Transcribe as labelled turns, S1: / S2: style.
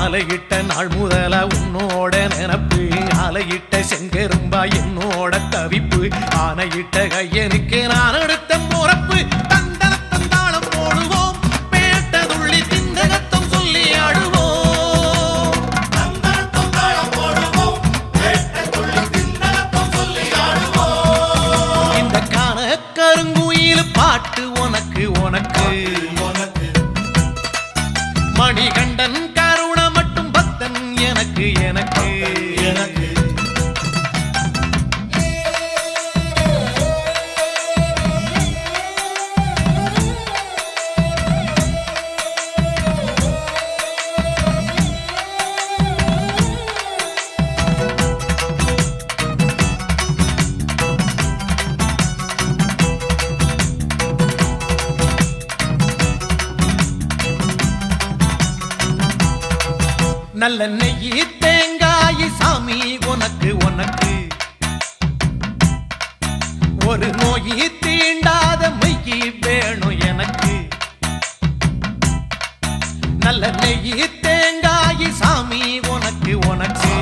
S1: மாலையிட்ட நாள் முதல உன்னோட நினப்பு ஆலையிட்ட செங்கரும்பா என்னோட தவிப்பு ஆனையிட்ட கையனுக்கு நான் எடுத்த முறப்பு தந்தாளம் போடுவோம் பேட்டதுள்ளி திந்தகத்தம் சொல்லி ஆடுவோம் இந்த காண கருங்குயில் பாட்டு உனக்கு உனக்கு மணிகண்டன் கருண மட்டும் பக்தன் எனக்கு எனக்கு எனக்கு நல்ல நெய்யி தேங்காய் சாமி உனக்கு உனக்கு ஒரு நோயி தீண்டாத மெய்யி வேணும் எனக்கு நல்ல நெய்யி தேங்காய் சாமி உனக்கு உனக்கு